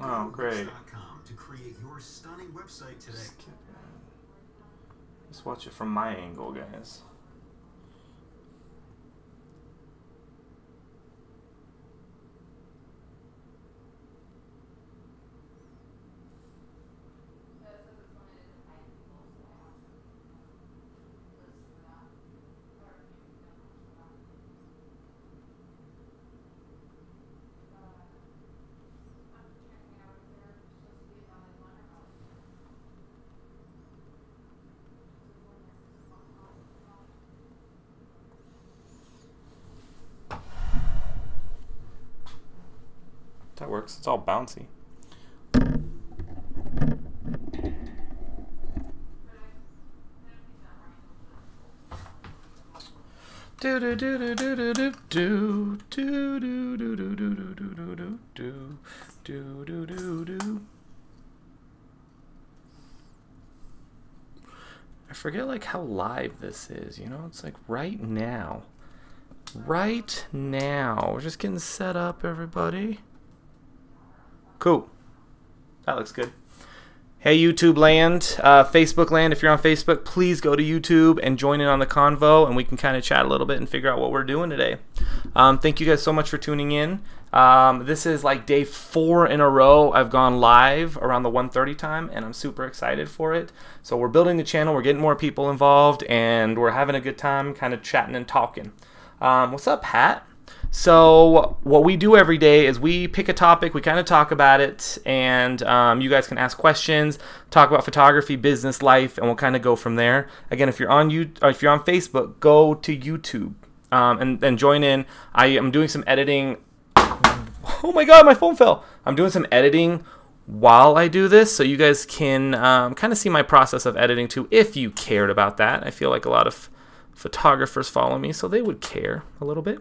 Oh, great. To create your stunning website today. Let's watch it from my angle, guys. That works. It's all bouncy. Do do do do do do do do do do do do do do do do do do do do. I forget like how live this is, you know? It's like right now. Right now. We're just getting set up, everybody. Cool. That looks good. Hey, YouTube land, Facebook land, if you're on Facebook, please go to YouTube and join in on the convo, and we can kind of chat a little bit and figure out what we're doing today. Thank you guys so much for tuning in. This is like day 4 in a row I've gone live around the 1:30 time, and I'm super excited for it. So we're building the channel, we're getting more people involved, and we're having a good time kind of chatting and talking. What's up, Pat? So what we do every day is we pick a topic, we kind of talk about it, and you guys can ask questions, talk about photography, business, life, and we'll kind of go from there. Again, if you're on Facebook, go to YouTube and join in. I am doing some editing. Oh my God, my phone fell. I'm doing some editing while I do this, so you guys can kind of see my process of editing too, if you cared about that. I feel like a lot of photographers follow me, so they would care a little bit.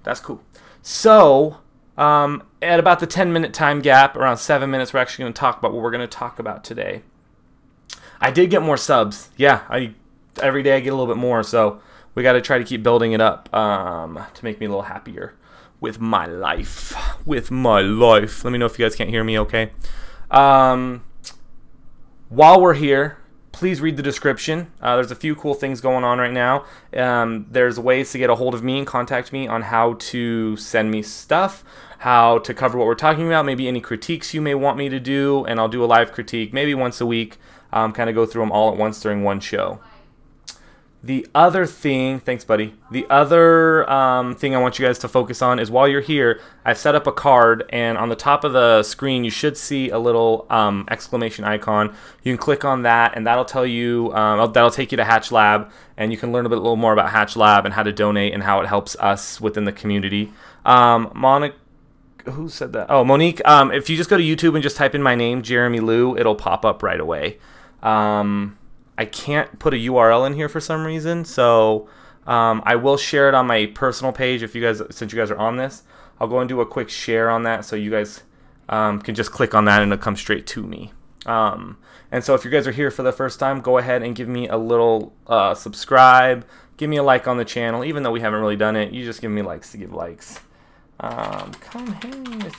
That's cool. So, at about the 10-minute time gap, around 7 minutes, we're actually going to talk about what we're going to talk about today. I did get more subs. Yeah, every day I get a little bit more, so we got to try to keep building it up to make me a little happier with my life. With my life. Let me know if you guys can't hear me okay. While we're here, please read the description. There's a few cool things going on right now. There's ways to get a hold of me and contact me on how to send me stuff, how to cover what we're talking about, maybe any critiques you may want me to do, and I'll do a live critique maybe once a week, kind of go through them all at once during one show. The other thing, thanks buddy, the other thing I want you guys to focus on is while you're here, I've set up a card, and on the top of the screen you should see a little exclamation icon. You can click on that, and that'll tell you, that'll take you to Hatch Lab, and you can learn a little more about Hatch Lab and how to donate and how it helps us within the community. Monica, who said that? Oh, Monique, if you just go to YouTube and just type in my name, JeramieLu, it'll pop up right away. I can't put a URL in here for some reason, so I will share it on my personal page if you guys, since you guys are on this. I'll go and do a quick share on that so you guys can just click on that and it'll come straight to me. And so if you guys are here for the first time, go ahead and give me a little subscribe, give me a like on the channel. Even though we haven't really done it, you just give me likes to give likes. Come here.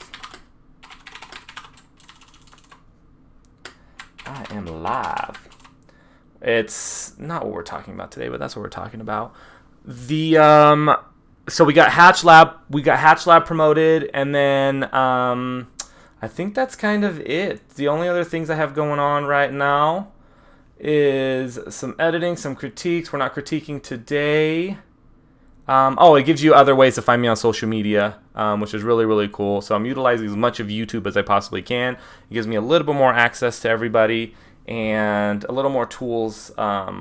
I am live. It's not what we're talking about today, but that's what we're talking about. The so we got Hatch Lab promoted, and then I think that's kind of it. The only other things I have going on right now is some editing, some critiques. We're not critiquing today. Oh, it gives you other ways to find me on social media, which is really, really cool. So I'm utilizing as much of YouTube as I possibly can. It gives me a little bit more access to everybody, and a little more tools, a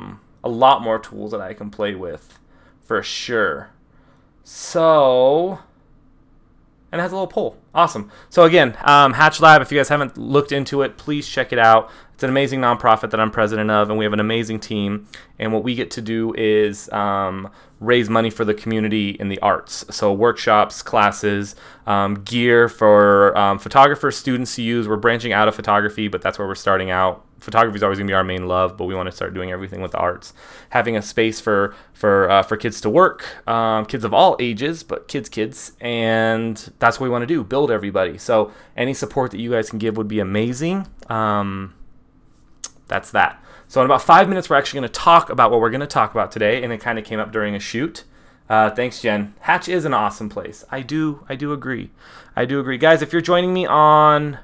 lot more tools that I can play with, for sure. So, and it has a little poll. Awesome. So again, Hatch Lab, if you guys haven't looked into it, please check it out. It's an amazing nonprofit that I'm president of, and we have an amazing team. And what we get to do is raise money for the community in the arts. So workshops, classes, gear for photographers, students to use. We're branching out of photography, but that's where we're starting out. photography is always gonna be our main love, but we want to start doing everything with the arts. Having a space for kids to work, kids of all ages, but kids, and that's what we want to do, build everybody. So any support that you guys can give would be amazing. That's that. So in about 5 minutes, we're actually going to talk about what we're going to talk about today, and it kind of came up during a shoot. Thanks, Jen. Hatch is an awesome place. I do agree. I do agree. Guys, if you're joining me on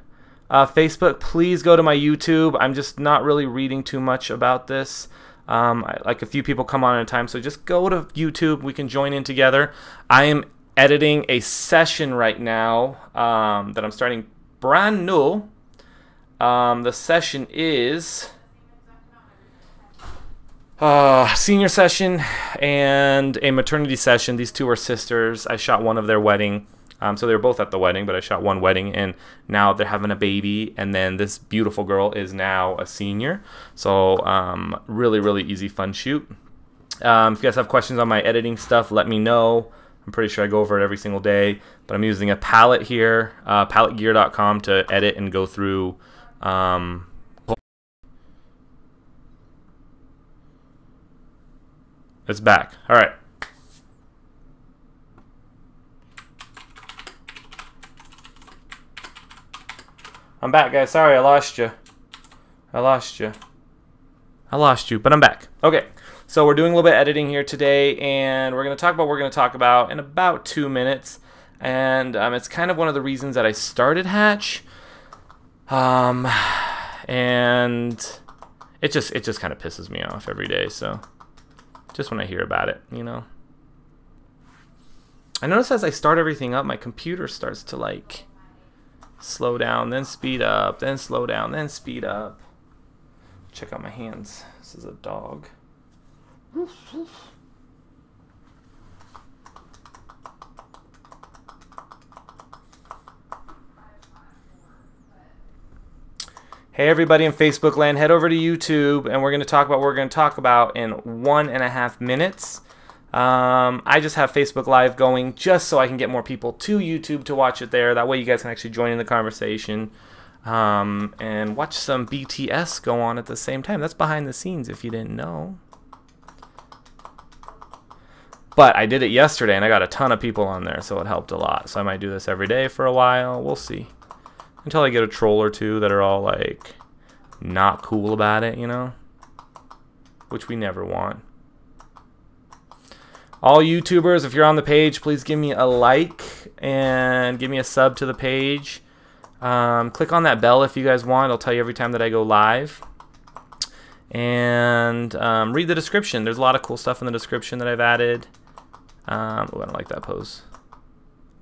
Facebook, please go to my YouTube. I'm just not really reading too much about this. Like a few people come on at a time, so just go to YouTube. We can join in together. I am editing a session right now that I'm starting brand new. The session is senior session and a maternity session. These two are sisters. I shot one of their wedding. So they were both at the wedding, but I shot one wedding, and now they're having a baby, and then this beautiful girl is now a senior. So really easy, fun shoot. If you guys have questions on my editing stuff, let me know. I'm pretty sure I go over it every single day, but I'm using a palette here, palettegear.com, to edit and go through. It's back. All right. I'm back, guys. Sorry, I lost you. I lost you, but I'm back. Okay, so we're doing a little bit of editing here today, and we're going to talk about what we're going to talk about in about 2 minutes. And it's kind of one of the reasons that I started Hatch. And it just kind of pisses me off every day. So just when I hear about it, you know. I notice as I start everything up, my computer starts to like slow down, then speed up, then slow down, then speed up. Check out my hands. This is a dog. Hey everybody in Facebook land, head over to YouTube, and we're going to talk about what we're going to talk about in 1.5 minutes. I just have Facebook Live going just so I can get more people to YouTube to watch it there. That way you guys can actually join in the conversation and watch some BTS go on at the same time. That's behind the scenes if you didn't know. But I did it yesterday and I got a ton of people on there, so it helped a lot. So I might do this every day for a while. We'll see. Until I get a troll or two that are all like not cool about it, you know? Which we never want. All YouTubers, if you're on the page, please give me a like and give me a sub to the page. Click on that bell if you guys want. It'll tell you every time that I go live. And read the description. There's a lot of cool stuff in the description that I've added. Oh, I don't like that pose.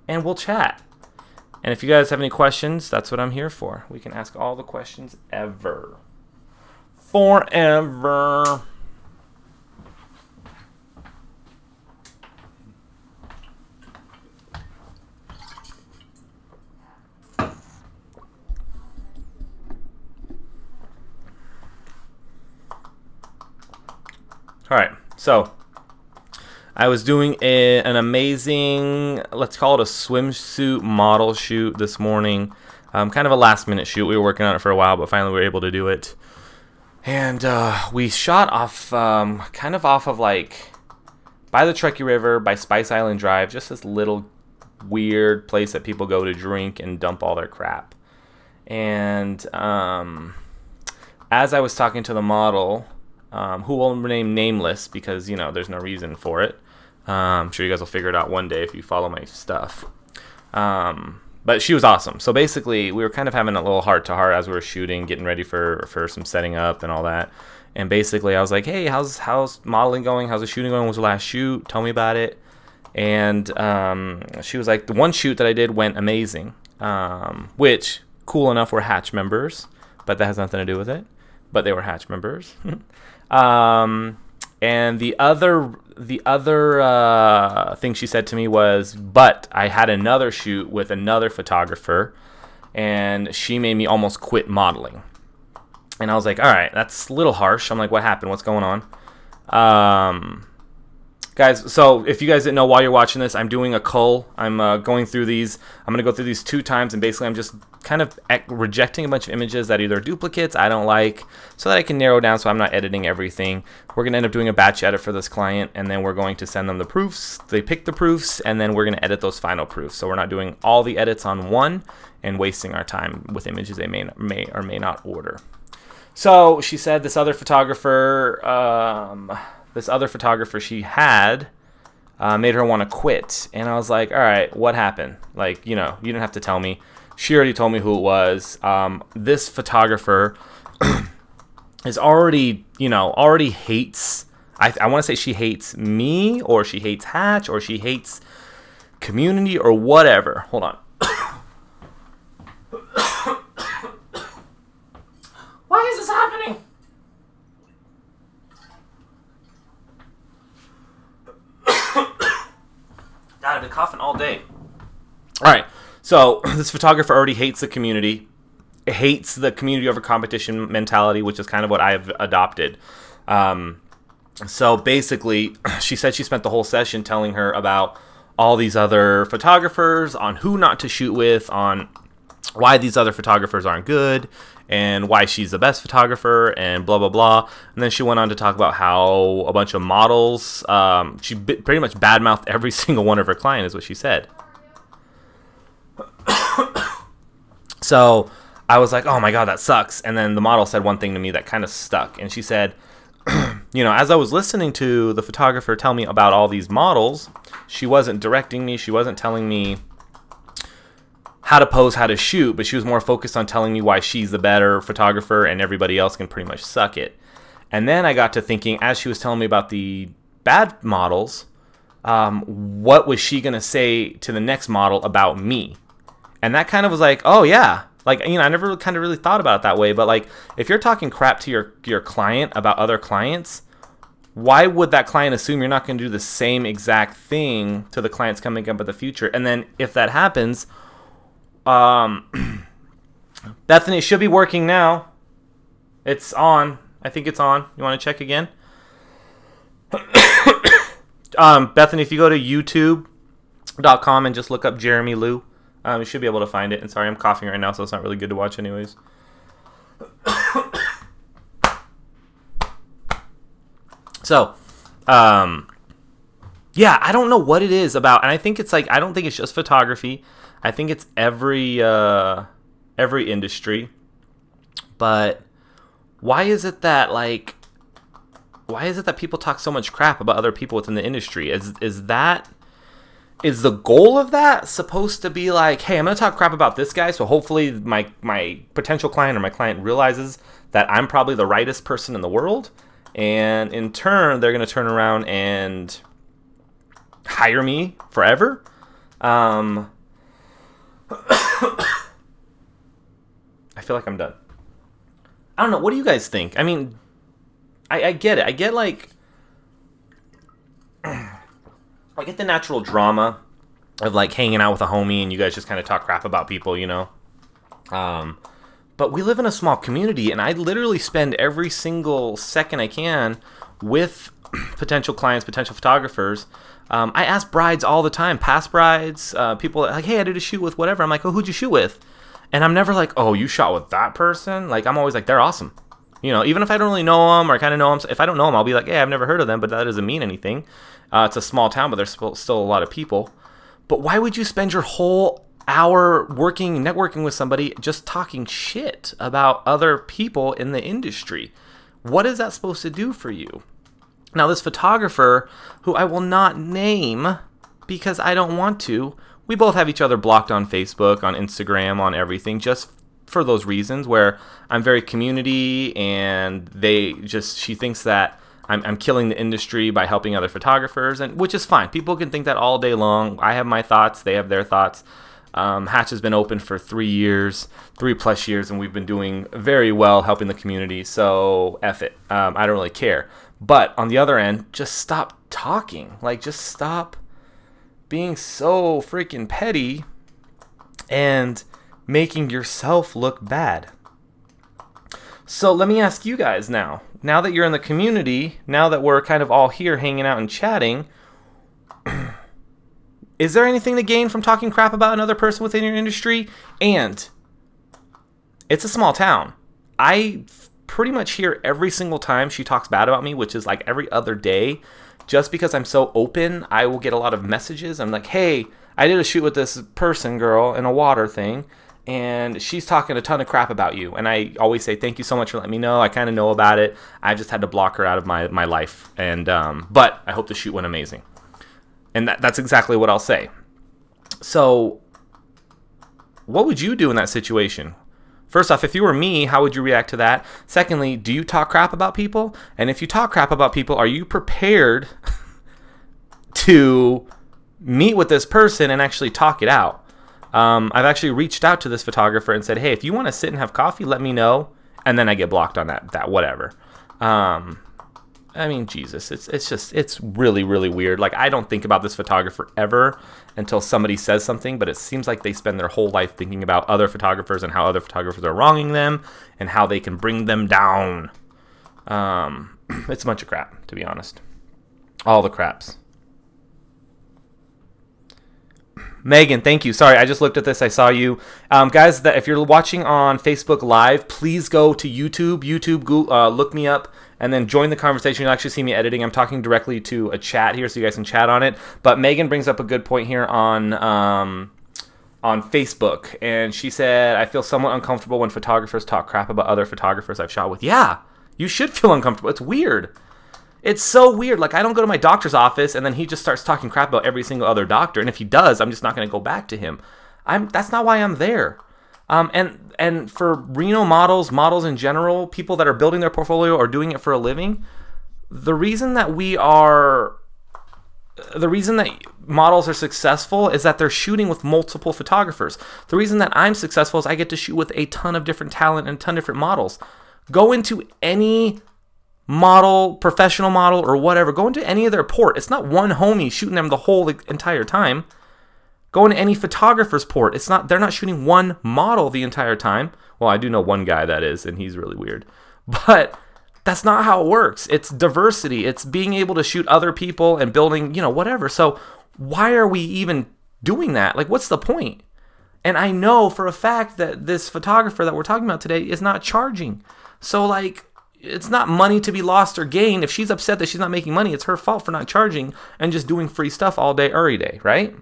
And we'll chat. And if you guys have any questions, that's what I'm here for. We can ask all the questions ever. Forever. All right, so I was doing an amazing, let's call it a swimsuit model shoot this morning. Kind of a last minute shoot. We were working on it for a while, but finally we were able to do it. And we shot off, kind of off of like, by the Truckee River, by Spice Island Drive, just this little weird place that people go to drink and dump all their crap. And as I was talking to the model, who will remain nameless because, you know, there's no reason for it. I'm sure you guys will figure it out one day if you follow my stuff. But she was awesome. So basically, we were kind of having a little heart-to-heart as we were shooting, getting ready for some setting up and all that. And basically, I was like, hey, how's modeling going? How's the shooting going? What was the last shoot? Tell me about it. And she was like, the one shoot that I did went amazing. Which, cool enough, we're Hatch members. But that has nothing to do with it. But they were Hatch members. And the other thing she said to me was, but I had another shoot with another photographer, and she made me almost quit modeling. And I was like, all right, that's a little harsh. I'm like, what happened? What's going on? Guys, so if you guys didn't know, while you're watching this, I'm doing a cull. I'm going through these. I'm going to go through these 2 times, and basically I'm just kind of rejecting a bunch of images that either are duplicates, I don't like, so that I can narrow down so I'm not editing everything. We're going to end up doing a batch edit for this client, and then we're going to send them the proofs. They pick the proofs, and then we're going to edit those final proofs. So we're not doing all the edits on one and wasting our time with images they may or may not order. So she said this other photographer... this other photographer she had made her want to quit. And I was like, all right, what happened? Like, you know, you didn't have to tell me. She already told me who it was. This photographer is already, you know, already hates, I want to say she hates me, or she hates Hatch, or she hates community, or whatever. Hold on. Why is this happening? God, I've been coughing all day. All right, so this photographer already hates the community, hates the community over competition mentality, which is kind of what I've adopted. So basically, she said she spent the whole session telling her about all these other photographers, on who not to shoot with, on why these other photographers aren't good, and why she's the best photographer, and blah, blah, blah. And then she went on to talk about how a bunch of models, she pretty much badmouthed every single one of her clients, is what she said. So I was like, oh my God, that sucks. And then the model said one thing to me that kind of stuck. And she said, you know, as I was listening to the photographer tell me about all these models, she wasn't directing me, she wasn't telling me how to pose, how to shoot, but she was more focused on telling me why she's the better photographer and everybody else can pretty much suck it. And then I got to thinking, as she was telling me about the bad models, what was she going to say to the next model about me? And that kind of was like, oh yeah, like, you know, I never kind of really thought about it that way, but like, if you're talking crap to your client about other clients, why would that client assume you're not going to do the same exact thing to the clients coming up in the future? And then if that happens, Bethany, it should be working now. It's on. I think it's on. You want to check again? Bethany, if you go to youtube.com and just look up JeramieLu, you should be able to find it. And sorry, I'm coughing right now, so it's not really good to watch anyways. So, yeah, I don't know what it is about, and I think it's like, I don't think it's just photography. I think it's every industry. But why is it that, like, why is it that people talk so much crap about other people within the industry? Is the goal of that supposed to be like, hey, I'm going to talk crap about this guy, so hopefully my potential client or my client realizes that I'm probably the rightest person in the world, and in turn, they're going to turn around and hire me forever? I feel like I'm done. I don't know. What do you guys think? I mean, I get it. I get, like, I get the natural drama of, like, hanging out with a homie and you guys just kind of talk crap about people, you know? But we live in a small community, and I literally spend every single second I can with potential clients, potential photographers. I ask brides all the time, past brides, people like, hey, I did a shoot with whatever. I'm like, oh, who'd you shoot with? And I'm never like, oh, you shot with that person? Like, I'm always like, they're awesome. You know, even if I don't really know them or kind of know them, if I don't know them, I'll be like, hey, I've never heard of them, but that doesn't mean anything. It's a small town, but there's still a lot of people. But why would you spend your whole hour networking with somebody just talking shit about other people in the industry? What is that supposed to do for you? Now, this photographer, who I will not name because I don't want to, we both have each other blocked on Facebook, on Instagram, on everything, just for those reasons where I'm very community, and she thinks that I'm killing the industry by helping other photographers, and which is fine. People can think that all day long. I have my thoughts, they have their thoughts. Hatch has been open for 3+ years, and we've been doing very well helping the community, so F it. I don't really care. But on the other end, just stop talking. Like, just stop being so freaking petty and making yourself look bad. So let me ask you guys now that you're in the community, now that we're kind of all here hanging out and chatting, Is there anything to gain from talking crap about another person within your industry? And it's a small town. I pretty much hear every single time she talks bad about me, which is like every other day. Just because I'm so open, I will get a lot of messages. I'm like, hey, I did a shoot with this person, girl, in a water thing, and she's talking a ton of crap about you. And I always say, thank you so much for letting me know. I kind of know about it. I just had to block her out of my life. And but I hope the shoot went amazing. And that's exactly what I'll say. So what would you do in that situation? First off, if you were me, how would you react to that? Secondly, do you talk crap about people? And if you talk crap about people, are you prepared to meet with this person and actually talk it out? I've actually reached out to this photographer and said, hey, if you want to sit and have coffee, let me know. And then I get blocked on that whatever. I mean, Jesus, it's really, really weird. Like, I don't think about this photographer ever until somebody says something, but it seems like they spend their whole life thinking about other photographers and how other photographers are wronging them and how they can bring them down. It's a bunch of crap, to be honest. All the craps. Megan, thank you. Sorry, I just looked at this. I saw you. Guys, if you're watching on Facebook Live, please go to YouTube. Google, look me up, and then join the conversation. You'll actually see me editing. I'm talking directly to a chat here, so you guys can chat on it. But Megan brings up a good point here on Facebook, and she said, I feel somewhat uncomfortable when photographers talk crap about other photographers I've shot with. Yeah, you should feel uncomfortable. It's weird. It's so weird. Like, I don't go to my doctor's office and then he just starts talking crap about every single other doctor. And if he does, I'm just not going to go back to him. That's not why I'm there. And for Reno models in general, people that are building their portfolio or doing it for a living, the reason that models are successful is that they're shooting with multiple photographers. The reason that I'm successful is I get to shoot with a ton of different talent and a ton of different models. Go into any model, professional model, or whatever. Go into any of their port. It's not one homie shooting them the whole entire time. Go into any photographer's port. They're not shooting one model the entire time. Well, I do know one guy that is, and he's really weird. But that's not how it works. It's diversity. It's being able to shoot other people and building, whatever. So why are we even doing that? Like, what's the point? And I know for a fact that this photographer that we're talking about today is not charging. So, like, it's not money to be lost or gained. If she's upset that she's not making money, it's her fault for not charging and just doing free stuff all day, every day, right?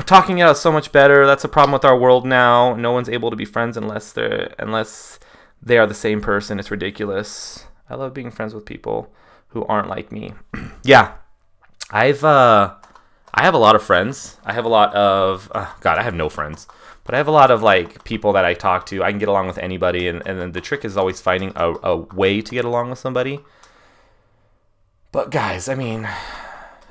Talking it out is so much better. That's a problem with our world now. No one's able to be friends unless they are the same person. It's ridiculous. I love being friends with people who aren't like me. Yeah, I have a lot of friends. I have a lot of God. I have no friends. But I have a lot of like people that I talk to. I can get along with anybody, and then the trick is always finding a way to get along with somebody. But guys, I mean,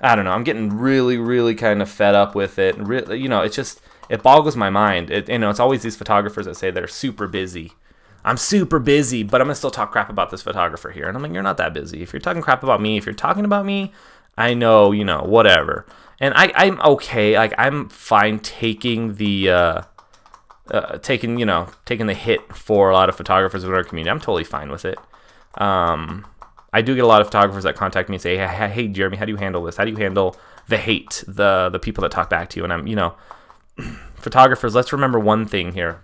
I don't know. I'm getting really, really kind of fed up with it. Really, it boggles my mind. It's always these photographers that say they're super busy. I'm super busy, but I'm gonna still talk crap about this photographer here. And I'm like, you're not that busy. If you're talking crap about me, if you're talking about me, I know, whatever. And I'm okay. Like, I'm fine taking the taking the hit for a lot of photographers in our community. I'm totally fine with it. I do get a lot of photographers that contact me and say, hey Jeramie, how do you handle this? How do you handle the hate, the people that talk back to you? And I'm, photographers, let's remember one thing here.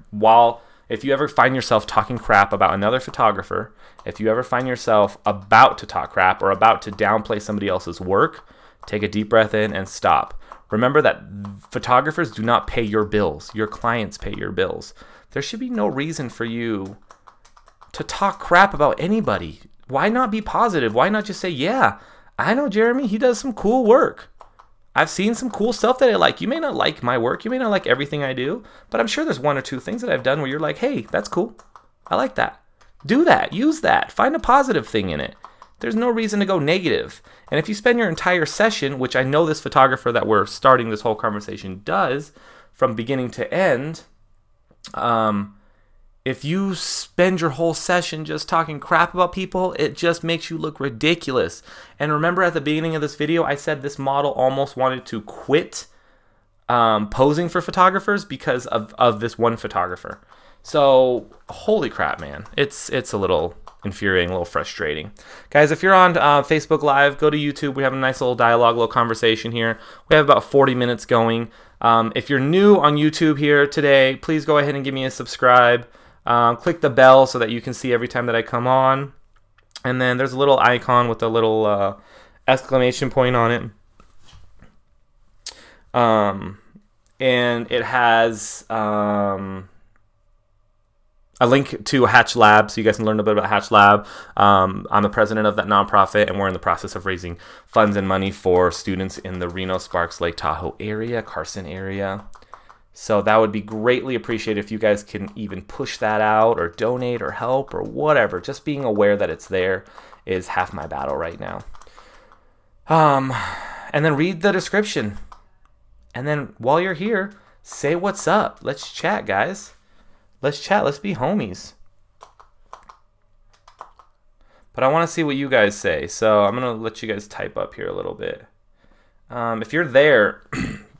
If you ever find yourself talking crap about another photographer, if you ever find yourself about to talk crap or about to downplay somebody else's work, take a deep breath in and stop. Remember that photographers do not pay your bills. Your clients pay your bills. There should be no reason for you to talk crap about anybody. Why not be positive? Why not just say, yeah, I know Jeramie, he does some cool work. I've seen some cool stuff that I like. You may not like my work. You may not like everything I do, but I'm sure there's one or two things that I've done where you're like, hey, that's cool. I like that. Do that. Use that. Find a positive thing in it. There's no reason to go negative. And if you spend your entire session, which I know this photographer that we're starting this whole conversation does, from beginning to end, if you spend your whole session just talking crap about people, it just makes you look ridiculous. And remember at the beginning of this video, I said this model almost wanted to quit posing for photographers because of this one photographer. So, holy crap, man. It's a little infuriating, a little frustrating. Guys, if you're on Facebook Live, go to YouTube. We have a nice little dialogue, little conversation here. We have about 40 minutes going. If you're new on YouTube here today, please go ahead and give me a subscribe. Click the bell so that you can see every time that I come on. And then there's a little icon with a little exclamation point on it. And it has a link to Hatch Lab, so you guys can learn a bit about Hatch Lab. I'm the president of that nonprofit, and we're in the process of raising funds and money for students in the Reno, Sparks, Lake Tahoe area, Carson area. So that would be greatly appreciated if you guys can even push that out or donate or help or whatever. Just being aware that it's there is half my battle right now. And then read the description. And then while you're here, say what's up. Let's chat, guys. Let's chat. Let's be homies. But I want to see what you guys say. So I'm going to let you guys type up here a little bit. If you're there,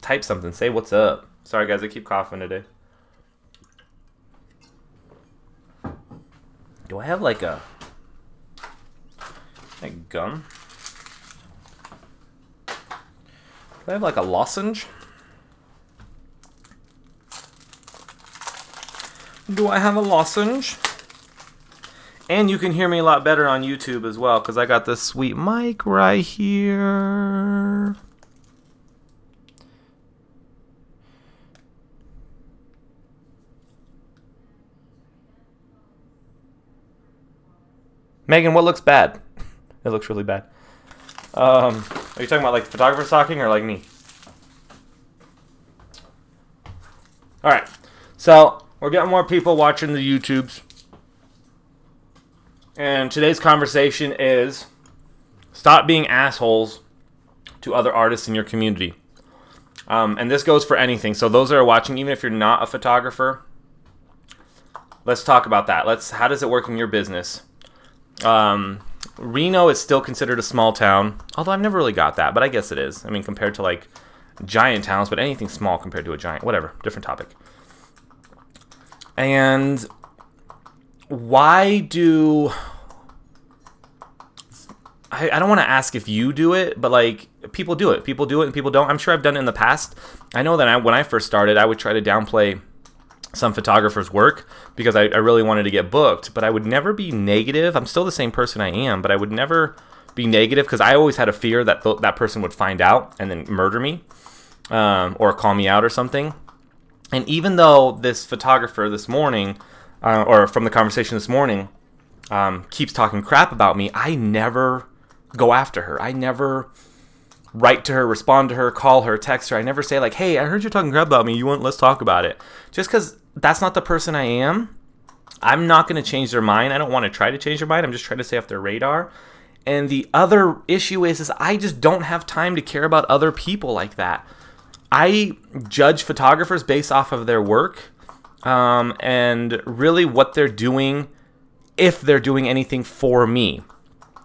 type something. Say what's up. Sorry, guys. I keep coughing today. Do I have like a gum? Do I have like a lozenge? Do I have a lozenge? And you can hear me a lot better on YouTube as well, because I got this sweet mic right here. Megan, what looks bad? It looks really bad. Are you talking about like photographer talking or like me? Alright, so we're getting more people watching the YouTubes. And today's conversation is stop being assholes to other artists in your community. And this goes for anything. So those that are watching, even if you're not a photographer, let's talk about that. How does it work in your business? Reno is still considered a small town, although I've never really got that, but I guess it is. I mean, compared to like giant towns, but anything small compared to a giant, whatever, different topic. And why do I don't want to ask if you do it, but like people do it. People do it and people don't. I'm sure I've done it in the past. I know that when I first started, I would try to downplay some photographers' work because I really wanted to get booked, but I would never be negative. I'm still the same person I am, but I would never be negative because I always had a fear that that person would find out and then murder me or call me out or something. And even though this photographer this morning, or from the conversation this morning, keeps talking crap about me, I never go after her. I never write to her, respond to her, call her, text her. I never say like, hey, I heard you're talking crap about me. Let's talk about it. Just because that's not the person I am, I'm not going to change their mind. I don't want to try to change their mind. I'm just trying to stay off their radar. And the other issue is I just don't have time to care about other people like that. I judge photographers based off of their work and really what they're doing, if they're doing anything for me.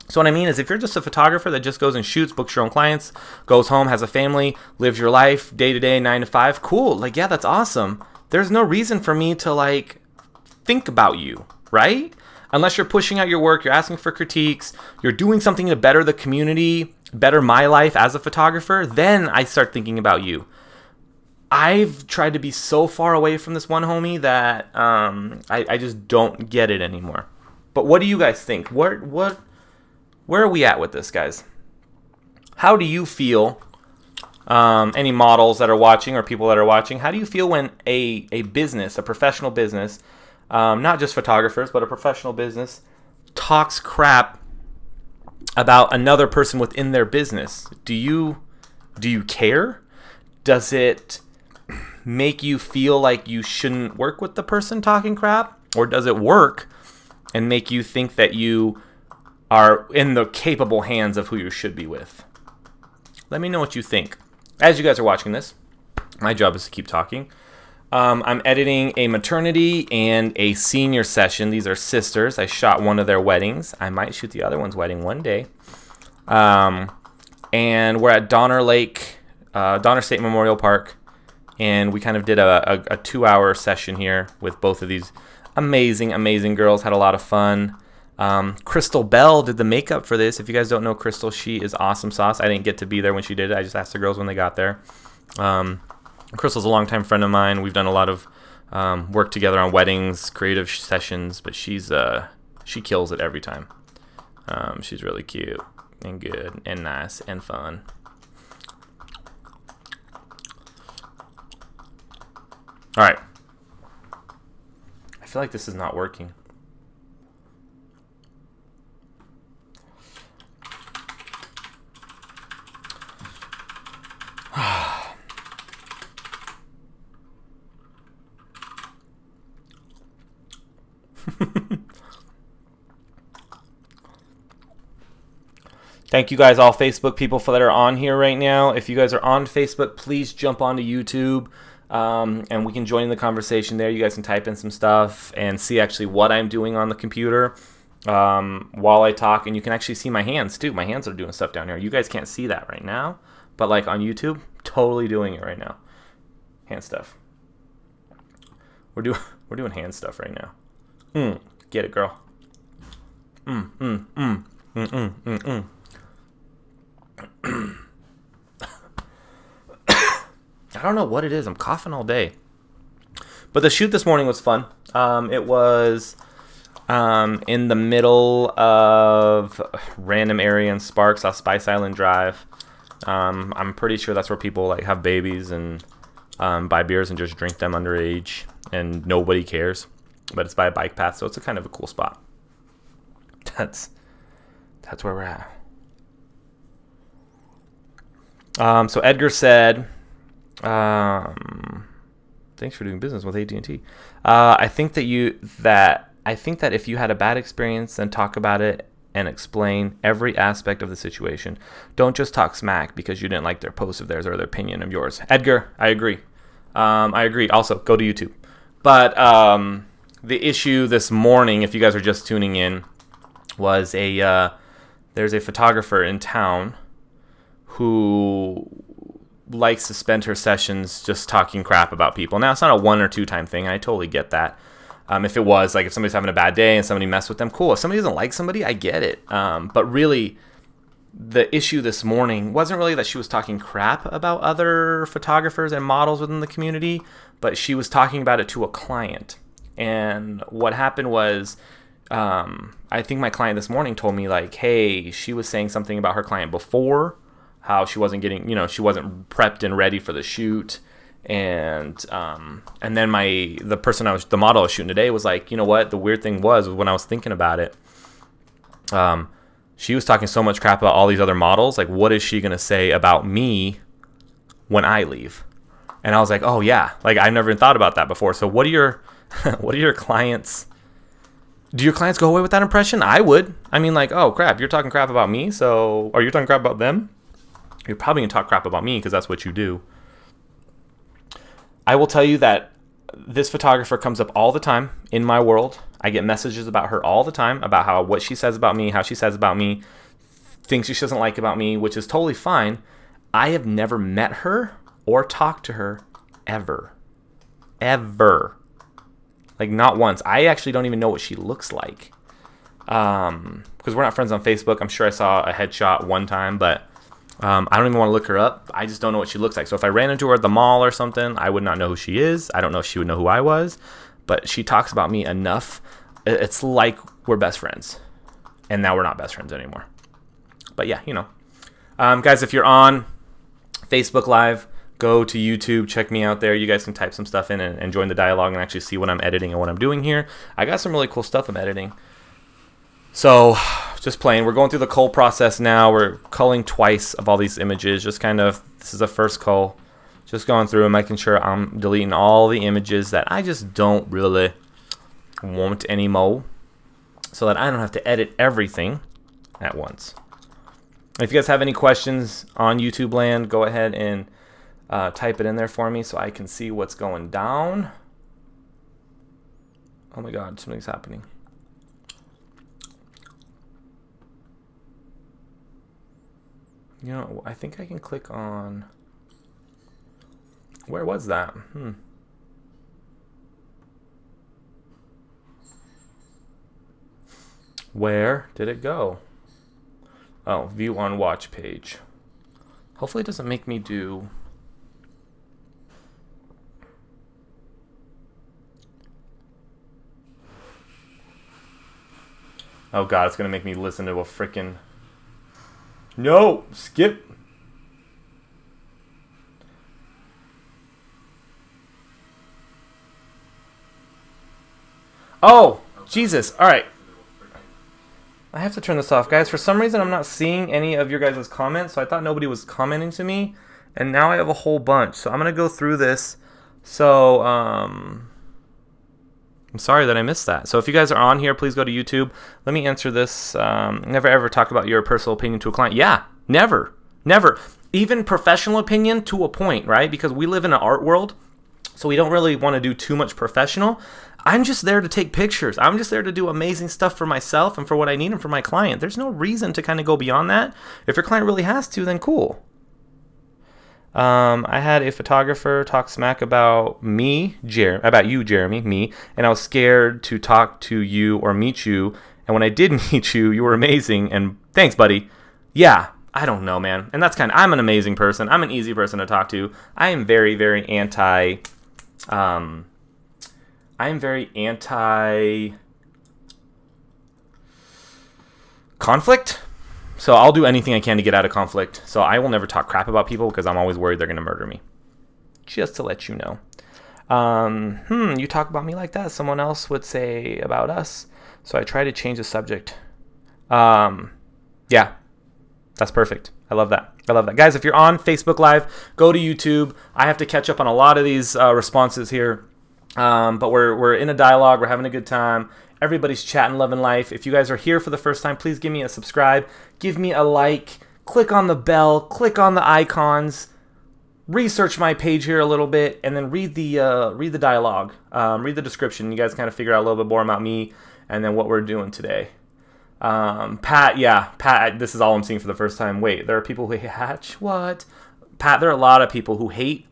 So what I mean is if you're just a photographer that just goes and shoots, books your own clients, goes home, has a family, lives your life day to day, 9 to 5, cool. Like, yeah, that's awesome. There's no reason for me to like think about you, right? Unless you're pushing out your work, you're asking for critiques, you're doing something to better the community, better my life as a photographer, then I start thinking about you. I've tried to be so far away from this one homie that I just don't get it anymore. But what do you guys think? Where are we at with this, guys? How do you feel, any models that are watching or people that are watching, how do you feel when a business, a professional business, not just photographers, but a professional business, talks crap about another person within their business? Do you care? Does it make you feel like you shouldn't work with the person talking crap? Or does it work and make you think that you are in the capable hands of who you should be with? Let me know what you think. As you guys are watching this, my job is to keep talking. I'm editing a maternity and a senior session. These are sisters. I shot one of their weddings. I might shoot the other one's wedding one day. And we're at Donner State Memorial Park. And we kind of did a 2-hour session here with both of these amazing, amazing girls. Had a lot of fun. Crystal Bell did the makeup for this. If you guys don't know Crystal, she is awesome sauce. I didn't get to be there when she did it. I just asked the girls when they got there. Crystal's a longtime friend of mine. We've done a lot of work together on weddings, creative sessions, but she kills it every time. She's really cute and good and nice and fun. All right. I feel like this is not working. Thank you guys, all Facebook people that are on here right now. If you guys are on Facebook, please jump onto YouTube, and we can join the conversation there. You guys can type in some stuff and see actually what I'm doing on the computer while I talk, and you can actually see my hands too. My hands are doing stuff down here. You guys can't see that right now, but like on YouTube, totally doing it right now. Hand stuff. We're doing hand stuff right now. Get it, girl. I don't know what it is. I'm coughing all day. But the shoot this morning was fun. It was in the middle of random area in Sparks off Spice Island Drive. I'm pretty sure that's where people like have babies and buy beers and just drink them underage, and nobody cares. But it's by a bike path, so it's a kind of a cool spot. That's where we're at. So Edgar said, thanks for doing business with AT&T. I think that if you had a bad experience, then talk about it and explain every aspect of the situation. Don't just talk smack because you didn't like their post of theirs or their opinion of yours. Edgar, I agree. I agree. Also, go to YouTube. But the issue this morning, if you guys are just tuning in, was there's a photographer in town who likes to spend her sessions just talking crap about people. Now, it's not a 1 or 2 time thing. I totally get that. If it was, like, if somebody's having a bad day and somebody messed with them, cool. If somebody doesn't like somebody, I get it. But really, the issue this morning wasn't really that she was talking crap about other photographers and models within the community, but she was talking about it to a client. And what happened was, I think my client this morning told me, like, hey, she was saying something about her client before, how she wasn't getting, she wasn't prepped and ready for the shoot. And then the model I was shooting today was like, you know what? The weird thing was when I was thinking about it, she was talking so much crap about all these other models. Like, what is she going to say about me when I leave? And I was like, oh yeah, like I've never even thought about that before. So what are your clients? Do your clients go away with that impression? I would. I mean, like, oh crap, you're talking crap about me. So are you talking crap about them? You're probably going to talk crap about me because that's what you do. I will tell you that this photographer comes up all the time in my world. I get messages about her all the time about what she says about me, how she says about me, things she doesn't like about me, which is totally fine. I have never met her or talked to her ever. Ever. Like, not once. I actually don't even know what she looks like. Because we're not friends on Facebook. I'm sure I saw a headshot one time, but I don't even want to look her up. I just don't know what she looks like. So if I ran into her at the mall or something, I would not know who she is. I don't know if she would know who I was. But she talks about me enough. It's like we're best friends. And now we're not best friends anymore. But yeah, guys, if you're on Facebook Live, go to YouTube. Check me out there. You guys can type some stuff in and join the dialogue and actually see what I'm editing and what I'm doing here. I got some really cool stuff I'm editing. So, just playing. We're going through the cull process now. We're culling twice of all these images. Just kind of, this is the first cull. Just going through and making sure I'm deleting all the images that I just don't really want anymore, so that I don't have to edit everything at once. If you guys have any questions on YouTube land, go ahead and type it in there for me so I can see what's going down. Oh my God, something's happening. I think I can click on... Where was that? Where did it go? Oh, view on watch page. Hopefully it doesn't make me do... Oh god, it's gonna make me listen to a frickin'... No! Skip! Oh! Jesus! Alright. I have to turn this off, guys. For some reason, I'm not seeing any of your guys' comments, so I thought nobody was commenting to me. And now I have a whole bunch. So I'm gonna go through this. So, I'm sorry that I missed that. So if you guys are on here, please go to YouTube. Let me answer this. Never ever talk about your personal opinion to a client. Yeah, never. Never. Even professional opinion to a point, right? Because we live in an art world, so we don't really want to do too much professional. I'm just there to take pictures. I'm just there to do amazing stuff for myself and for what I need and for my client. There's no reason to kind of go beyond that. If your client really has to, then cool. I had a photographer talk smack about me, about you, Jeramie, me, and I was scared to talk to you or meet you. And when I did meet you, you were amazing. And thanks, buddy. Yeah, I don't know, man. And that's I'm an amazing person. I'm an easy person to talk to. I am very, very anti conflict. So I'll do anything I can to get out of conflict. So I will never talk crap about people because I'm always worried they're going to murder me. Just to let you know. You talk about me like that, someone else would say about us. So I try to change the subject. Yeah, that's perfect. I love that. I love that. Guys, if you're on Facebook Live, go to YouTube. I have to catch up on a lot of these responses here. But we're in a dialogue. We're having a good time. Everybody's chatting, loving life. If you guys are here for the first time, please give me a subscribe. Give me a like. Click on the bell. Click on the icons. Research my page here a little bit, and then read the dialogue. Read the description. You guys kind of figure out a little bit more about me and then what we're doing today. Pat, yeah, Pat. This is all I'm seeing for the first time. Wait, there are people who hate Hatch. What? Pat, there are a lot of people who hate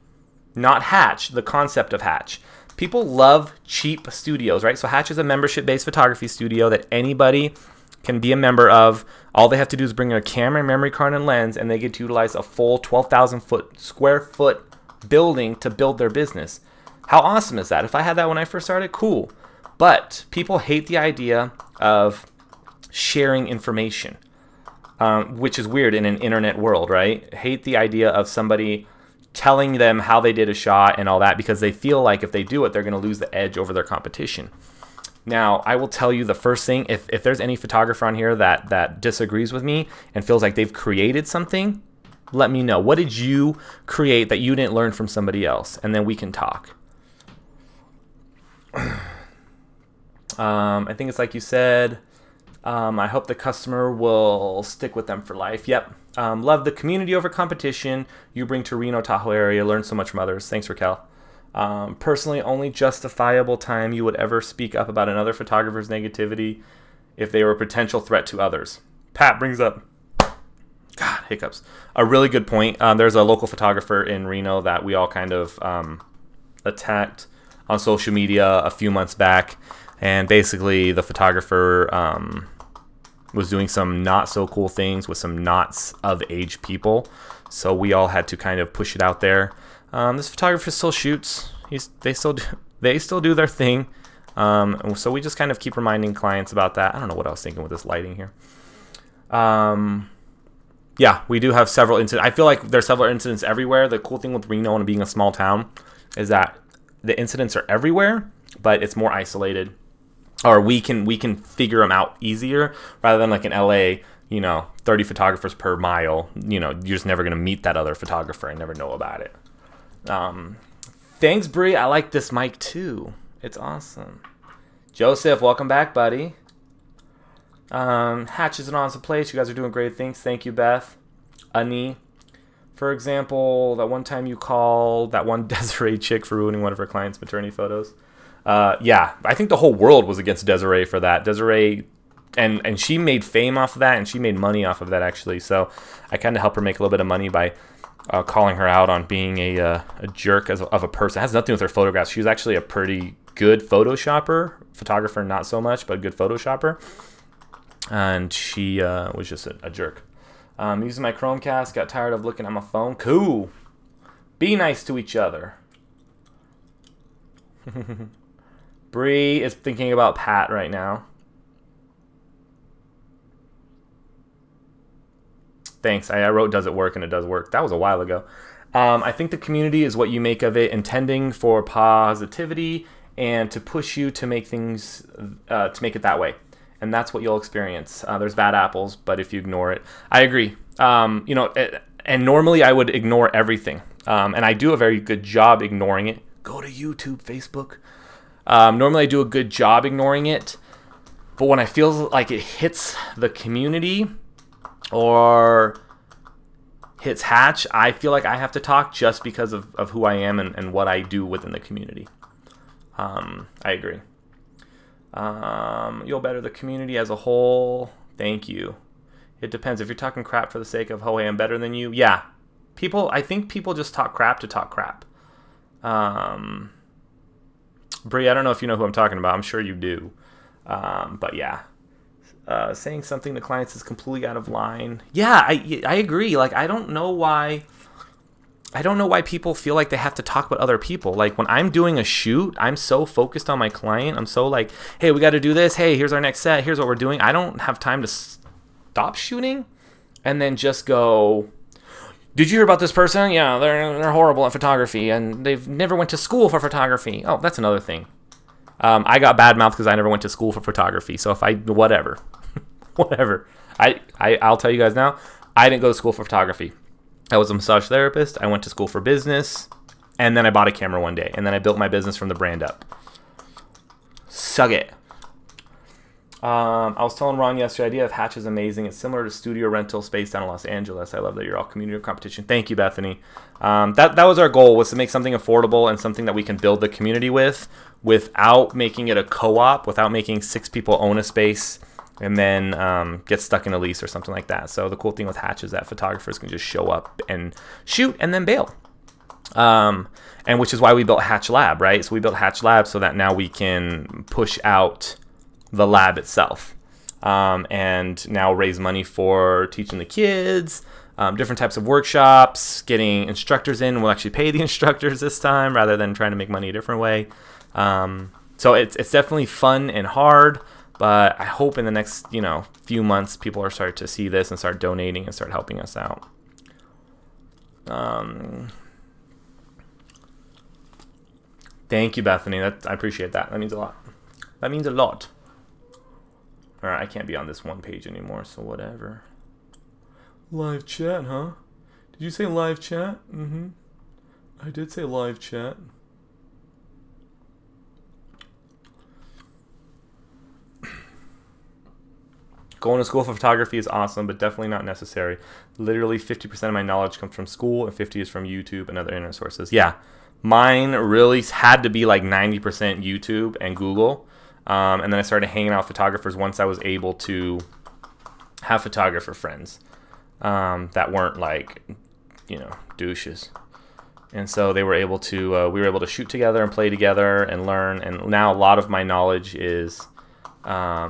not Hatch, the concept of Hatch. People love cheap studios, right? So Hatch is a membership-based photography studio that anybody can be a member of. All they have to do is bring a camera, memory card, and lens, and they get to utilize a full 12,000 square foot building to build their business. How awesome is that? If I had that when I first started, cool. But people hate the idea of sharing information, which is weird in an internet world, right? Hate the idea of somebody telling them how they did a shot and all that because they feel like if they do it, they're going to lose the edge over their competition. Now, I will tell you the first thing, if there's any photographer on here that disagrees with me and feels like they've created something, let me know. What did you create that you didn't learn from somebody else? And then we can talk. I think it's like you said, I hope the customer will stick with them for life. Yep. Love the community over competition you bring to Reno, Tahoe area. Learn so much from others. Thanks, Raquel. Personally, only justifiable time you would ever speak up about another photographer's negativity if they were a potential threat to others. Pat brings up, God, hiccups, a really good point. There's a local photographer in Reno that we all kind of attacked on social media a few months back. And basically, the photographer was doing some not so cool things with some not of age people. So we all had to kind of push it out there. This photographer still shoots. They still do their thing. So we just kind of keep reminding clients about that. I don't know what I was thinking with this lighting here. Yeah, we do have several incidents. I feel like there's several incidents everywhere. The cool thing with Reno and being a small town is that the incidents are everywhere, but it's more isolated. Or we can figure them out easier rather than like in LA, 30 photographers per mile. You're just never gonna meet that other photographer and never know about it. Thanks, Bree. I like this mic too. It's awesome. Joseph, welcome back, buddy. Hatch is an awesome place. You guys are doing great things. Thank you, Beth. Ani. For example, that one time you called that one Desiree chick for ruining one of her clients' maternity photos. Yeah, I think the whole world was against Desiree for that. Desiree, and she made fame off of that, and she made money off of that, actually. So I kind of helped her make a little bit of money by calling her out on being a jerk of a person. It has nothing with her photographs. She was actually a pretty good photographer, not so much, but a good photoshopper. and she was just a jerk. Using my Chromecast, got tired of looking at my phone. Cool. Be nice to each other. Bree is thinking about Pat right now. Thanks. I wrote does it work, and it does work. That was a while ago. I think the community is what you make of it, intending for positivity and to push you to make things, to make it that way. And that's what you'll experience. There's bad apples, but if you ignore it, I agree. You know, and normally I would ignore everything. And I do a very good job ignoring it. Go to YouTube, Facebook. Normally I do a good job ignoring it. But when I feel like it hits the community or hits Hatch, I feel like I have to talk just because of who I am and what I do within the community. I agree. You'll better the community as a whole. Thank you. It depends. If you're talking crap for the sake of, oh, hey, I'm better than you. Yeah. I think people just talk crap to talk crap. Bree, I don't know if you know who I'm talking about. I'm sure you do. But yeah. Saying something to clients is completely out of line. Yeah, I agree. Like, I don't know why people feel like they have to talk about other people. Like, when I'm doing a shoot, I'm so focused on my client. I'm so like, hey, we got to do this. Hey, here's our next set. Here's what we're doing. I don't have time to stop shooting and then just go, did you hear about this person? Yeah, they're horrible at photography and they've never went to school for photography. Oh, that's another thing. I got bad mouth because I never went to school for photography. So if whatever. I'll tell you guys now, I didn't go to school for photography. I was a massage therapist. I went to school for business, and then I bought a camera one day, and then I built my business from the brand up. Suck it. I was telling Ron yesterday, the idea of Hatch is amazing. It's similar to studio rental space down in Los Angeles. I love that you're all community competition. Thank you, Bethany. That was our goal, was to make something affordable and something that we can build the community with without making it a co-op, without making 6 people own a space and then get stuck in a lease or something like that. So the cool thing with Hatch is that photographers can just show up and shoot and then bail. And which is why we built Hatch Lab, right? So we built Hatch Lab so that now we can push out the lab itself, and now raise money for teaching the kids, different types of workshops, getting instructors in. We'll actually pay the instructors this time rather than trying to make money a different way. So it's definitely fun and hard, but I hope in the next few months people are starting to see this and start donating and start helping us out. Thank you, Bethany. I appreciate that. That means a lot. That means a lot. Alright, I can't be on this one page anymore, so whatever. Live chat, huh? Did you say live chat? Mm-hmm. I did say live chat. Going to school for photography is awesome, but definitely not necessary. Literally 50% of my knowledge comes from school, and 50% is from YouTube and other internet sources. Yeah, mine really had to be like 90% YouTube and Google. And then I started hanging out with photographers once I was able to have photographer friends that weren't like, douches. And so they were able to, we were able to shoot together and play together and learn. And now a lot of my knowledge is, I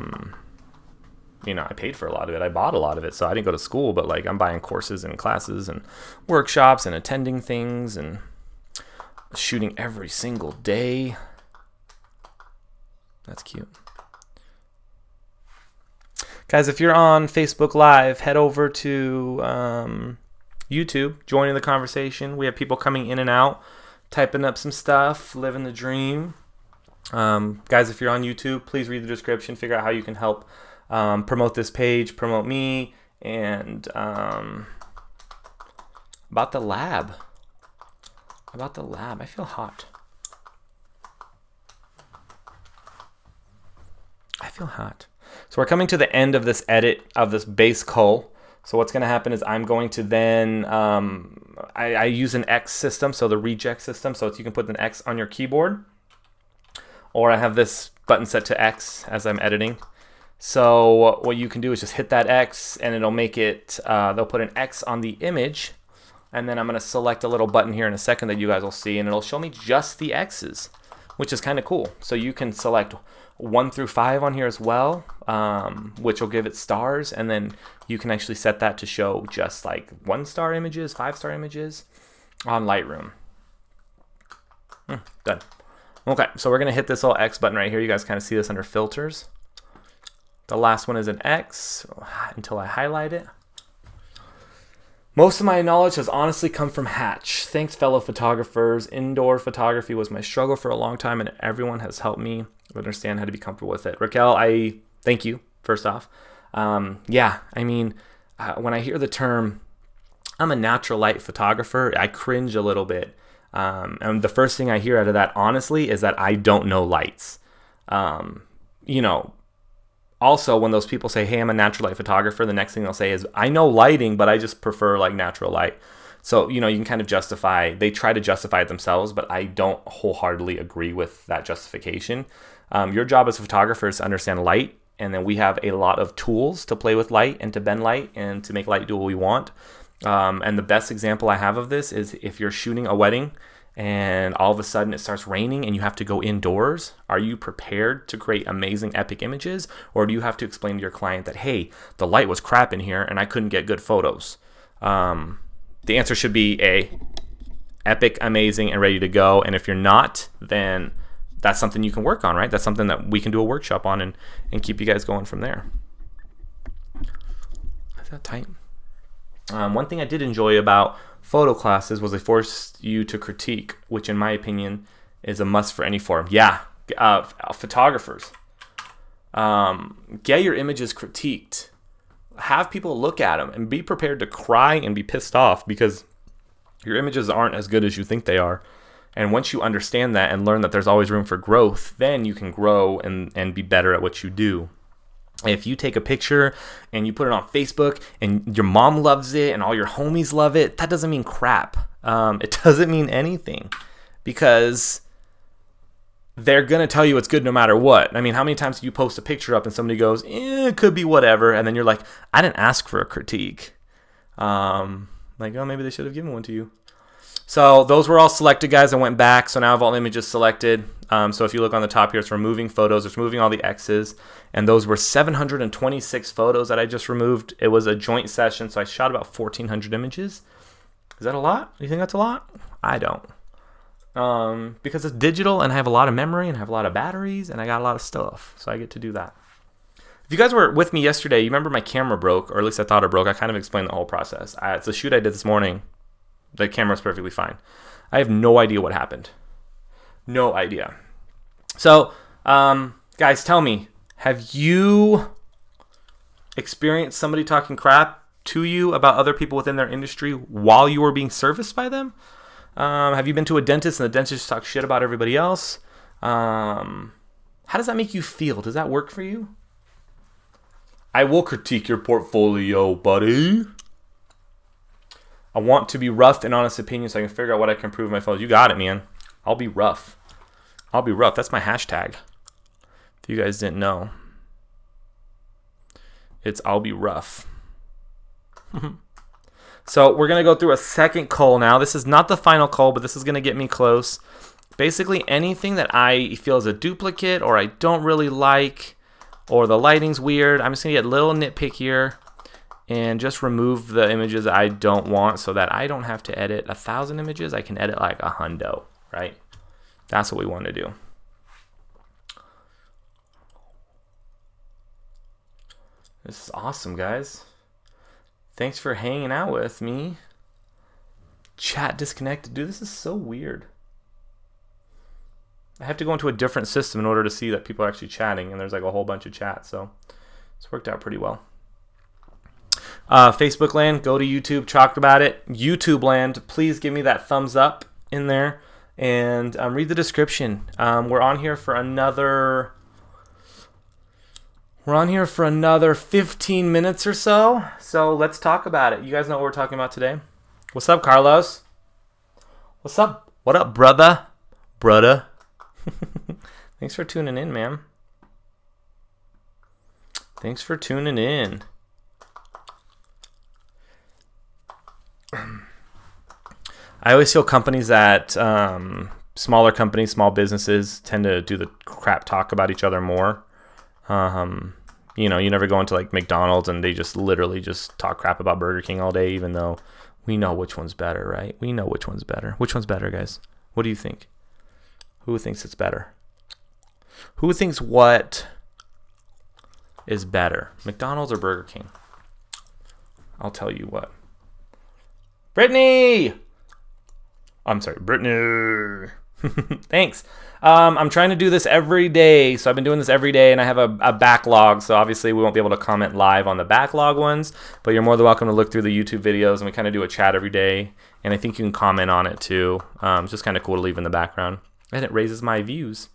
paid for a lot of it. I bought a lot of it. So I didn't go to school, but like I'm buying courses and classes and workshops and attending things and shooting every single day. That's cute. Guys, if you're on Facebook Live, head over to YouTube, joining the conversation. We have people coming in and out, typing up some stuff, living the dream. Guys, if you're on YouTube, please read the description, figure out how you can help promote this page, promote me, and about the lab. I feel hot. So we're coming to the end of this edit of this base cull. So what's going to happen is I'm going to then, I use an X system, so the reject system, so you can put an X on your keyboard. Or I have this button set to X as I'm editing. So what you can do is just hit that X and it'll make it, they'll put an X on the image. And then I'm going to select a little button here in a second that you guys will see, and it'll show me just the X's, which is kind of cool. So you can select 1 through 5 on here as well, which will give it stars, and then you can actually set that to show just like 1-star images, 5-star images on Lightroom. Done. Okay, so we're gonna hit this little X button right here. You guys kind of see this under filters. The last one is an X until I highlight it. Most of my knowledge has honestly come from Hatch. Thanks, fellow photographers. Indoor photography was my struggle for a long time, and everyone has helped me understand how to be comfortable with it. Raquel, I thank you, first off. Yeah, I mean, when I hear the term, I'm a natural light photographer, I cringe a little bit. And the first thing I hear out of that, honestly, is that I don't know lights. You know, also, when those people say, hey, I'm a natural light photographer, the next thing they'll say is, I know lighting, but I just prefer like natural light. So, you know, you can kind of justify, they try to justify it themselves, but I don't wholeheartedly agree with that justification. Your job as a photographer is to understand light, and then we have a lot of tools to play with light and to bend light and to make light do what we want. And the best example I have of this is if you're shooting a wedding and all of a sudden it starts raining and you have to go indoors, are you prepared to create amazing epic images, or do you have to explain to your client that, hey, the light was crap in here and I couldn't get good photos? The answer should be A, epic, amazing, and ready to go. And if you're not, then that's something you can work on, right? That's something that we can do a workshop on and keep you guys going from there. Is that tight? One thing I did enjoy about photo classes was they forced you to critique, which in my opinion is a must for any forum. Yeah, photographers, get your images critiqued. Have people look at them and be prepared to cry and be pissed off because your images aren't as good as you think they are. And once you understand that and learn that there's always room for growth, then you can grow and be better at what you do. If you take a picture and you put it on Facebook and your mom loves it and all your homies love it, that doesn't mean crap. It doesn't mean anything, because they're going to tell you it's good no matter what. I mean, how many times do you post a picture up and somebody goes, it could be whatever, and then you're like, I didn't ask for a critique. Like, oh, maybe they should have given one to you. So those were all selected, guys. I went back, so now I have all images selected. So if you look on the top here, it's removing photos. It's removing all the X's, and those were 726 photos that I just removed. It was a joint session, so I shot about 1,400 images. Is that a lot? Do you think that's a lot? I don't. Because it's digital, and I have a lot of memory, and I have a lot of batteries, and I got a lot of stuff, so I get to do that. If you guys were with me yesterday, you remember my camera broke, or at least I thought it broke. I kind of explained the whole process. It's a shoot I did this morning. The camera's perfectly fine. I have no idea what happened. No idea. So, guys, tell me, have you experienced somebody talking crap to you about other people within their industry while you were being serviced by them? Have you been to a dentist and the dentist talks shit about everybody else? How does that make you feel? Does that work for you? I will critique your portfolio, buddy. I want to be rough and honest opinion so I can figure out what I can improve in my photos. You got it, man. I'll be rough. I'll be rough. That's my hashtag. If you guys didn't know. It's I'll be rough. So we're going to go through a second cull now. This is not the final cull, but this is going to get me close. Basically anything that I feel is a duplicate or I don't really like or the lighting's weird, I'm just going to get a little nitpickier and just remove the images I don't want so that I don't have to edit 1,000 images. I can edit like 100, right? That's what we want to do. This is awesome, guys. Thanks for hanging out with me. Chat disconnected. Dude, this is so weird. I have to go into a different system in order to see that people are actually chatting, and there's like a whole bunch of chats, so it's worked out pretty well. Facebook land, go to YouTube, talk about it. YouTube land, please give me that thumbs up in there and read the description. We're on here for another 15 minutes or so. So let's talk about it. You guys know what we're talking about today. What's up, Carlos? What's up? What up, brother? Brother. Thanks for tuning in, man. Thanks for tuning in. I always feel companies that smaller companies, small businesses tend to do the crap talk about each other more. You know, you never go into like McDonald's and they just literally just talk crap about Burger King all day, even though we know which one's better, right? We know which one's better. Which one's better, guys? What do you think? Who thinks it's better? Who thinks what is better, McDonald's or Burger King? I'll tell you what. Brittany! I'm sorry, Brittany. Thanks. I'm trying to do this every day. So I've been doing this every day, and I have a backlog. So obviously we won't be able to comment live on the backlog ones, but you're more than welcome to look through the YouTube videos, and we kind of do a chat every day. And I think you can comment on it too. It's just kind of cool to leave in the background. And it raises my views.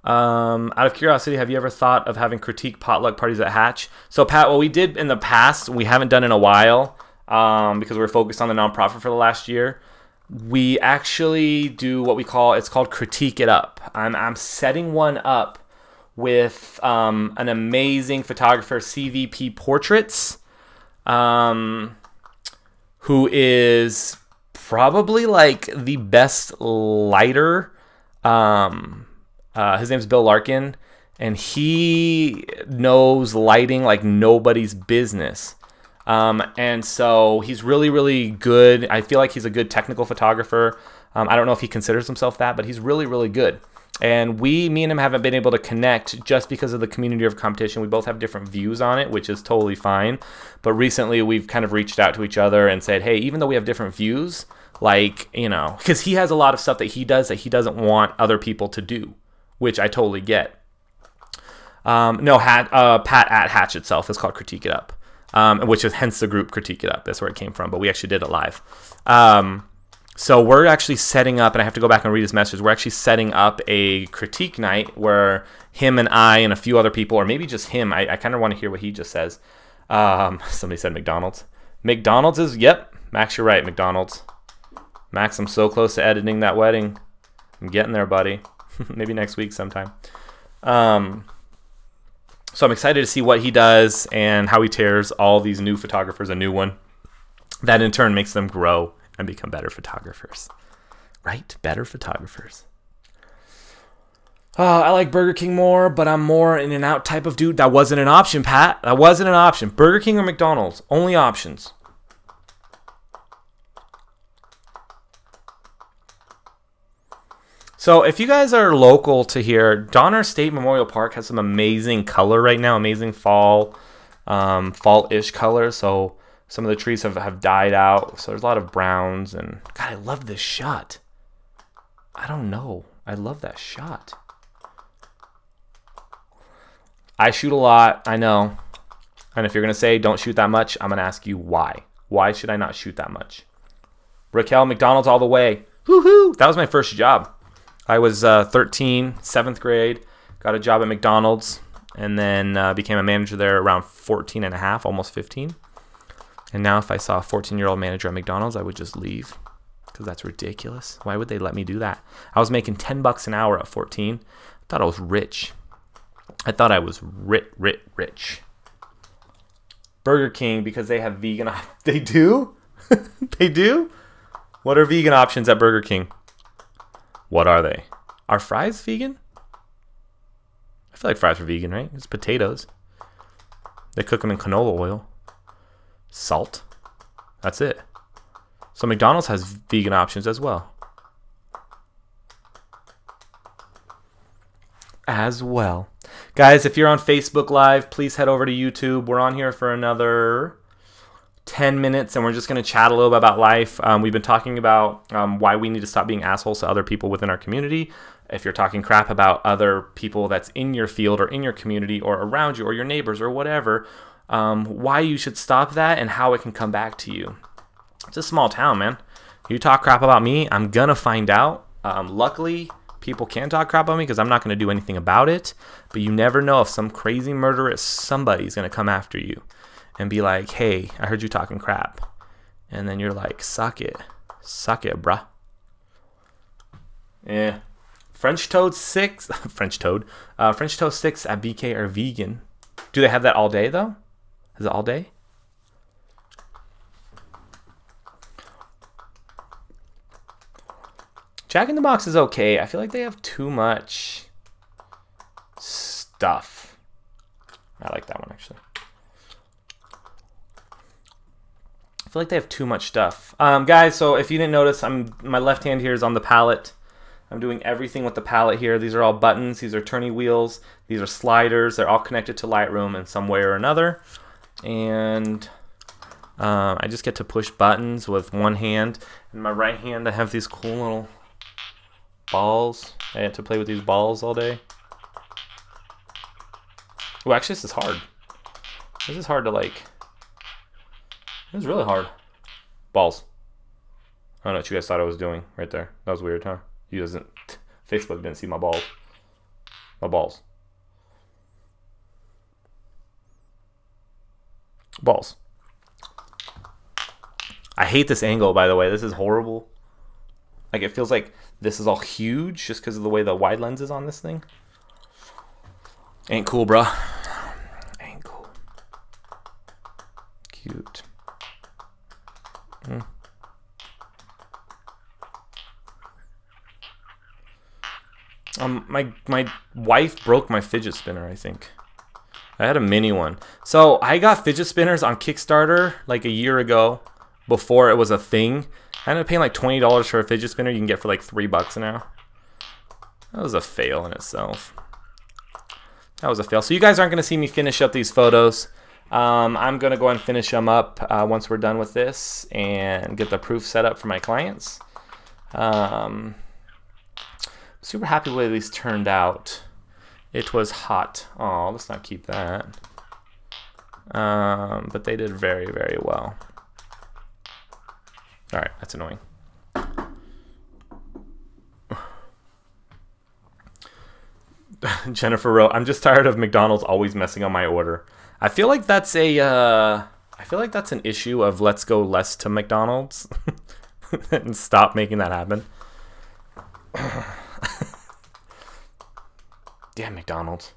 Out of curiosity, have you ever thought of having critique potluck parties at Hatch? So Pat, what we did in the past, we haven't done in a while, because we're focused on the nonprofit for the last year. We actually do what we call, it's called Critique It Up. I'm setting one up with an amazing photographer, CVP Portraits, who is probably like the best lighter. His name's Bill Larkin, and he knows lighting like nobody's business. And so he's really, really good. I feel like he's a good technical photographer. I don't know if he considers himself that, but he's really, really good. And me and him haven't been able to connect just because of the community of competition. We both have different views on it, which is totally fine. But recently we've kind of reached out to each other and said, hey, even though we have different views, like, you know, because he has a lot of stuff that he does that he doesn't want other people to do, which I totally get. No, Pat at Hatch itself is called Critique It Up. Which is hence the group Critique It Up. That's where it came from, but we actually did it live. So we're actually setting up, and I have to go back and read his message. We're actually setting up a critique night where him and I and a few other people, or maybe just him, I kind of want to hear what he just says. Somebody said McDonald's. McDonald's is, yep, Max, you're right, McDonald's. Max, I'm so close to editing that wedding. I'm getting there, buddy. Maybe next week sometime. So I'm excited to see what he does and how he tears all these new photographers a new one. That in turn makes them grow and become better photographers. Right? Better photographers. I like Burger King more, but I'm more in and out type of dude. That wasn't an option, Pat. That wasn't an option. Burger King or McDonald's. Only options. So if you guys are local to here, Donner State Memorial Park has some amazing color right now, amazing fall, fall-ish color. So some of the trees have died out. So there's a lot of browns, and God, I love this shot. I don't know. I love that shot. I shoot a lot, I know. And if you're going to say don't shoot that much, I'm going to ask you why. Why should I not shoot that much? Raquel, McDonald's all the way. Woohoo! That was my first job. I was 13, 7th grade, got a job at McDonald's, and then became a manager there around 14 and a half, almost 15. And now if I saw a 14-year-old manager at McDonald's, I would just leave because that's ridiculous. Why would they let me do that? I was making $10 an hour at 14. I thought I was rich. I thought I was rich. Burger King, because they have vegan They do? They do? What are vegan options at Burger King? What are they? Are fries vegan? I feel like fries are vegan, right? It's potatoes. They cook them in canola oil. Salt. That's it. So McDonald's has vegan options as well. Guys, if you're on Facebook Live, please head over to YouTube. We're on here for another 10 minutes, and we're just going to chat a little bit about life. We've been talking about why we need to stop being assholes to other people within our community. If you're talking crap about other people that's in your field or in your community or around you or your neighbors or whatever, why you should stop that and how it can come back to you. It's a small town, man. You talk crap about me, I'm going to find out. Luckily, people can talk crap about me because I'm not going to do anything about it. But you never know if some crazy murderous somebody's going to come after you and be like, hey, I heard you talking crap. And then you're like, suck it. Suck it, bruh. Yeah. French Toast Sticks at BK are vegan. Do they have that all day, though? Is it all day? Jack in the Box is okay. I feel like they have too much stuff. I like that one, actually. I feel like they have too much stuff. Guys, so if you didn't notice, my left hand here is on the palette. I'm doing everything with the palette here. These are all buttons. These are turning wheels. These are sliders. They're all connected to Lightroom in some way or another. And I just get to push buttons with one hand. In my right hand, I have these cool little balls. I had to play with these balls all day. Oh, actually, this is hard. This is hard to like. This is really hard. Balls. I don't know what you guys thought I was doing right there. That was weird, huh? You doesn't. Facebook didn't see my balls. My balls. Balls. I hate this angle, by the way. This is horrible. Like, it feels like this is all huge just because of the way the wide lens is on this thing. Ain't cool, bruh. Ain't cool. Cute. My wife broke my fidget spinner, I think. I had a mini one. So I got fidget spinners on Kickstarter like a year ago before it was a thing. I ended up paying like $20 for a fidget spinner you can get for like $3 now. That was a fail in itself. That was a fail. So you guys aren't going to see me finish up these photos. I'm going to go and finish them up once we're done with this and get the proof set up for my clients. Super happy with the way these turned out. It was hot. Oh, let's not keep that. But they did very, very well. All right, that's annoying. Jennifer wrote, "I'm just tired of McDonald's always messing on my order." I feel like that's an issue of let's go less to McDonald's and stop making that happen. Damn McDonald's.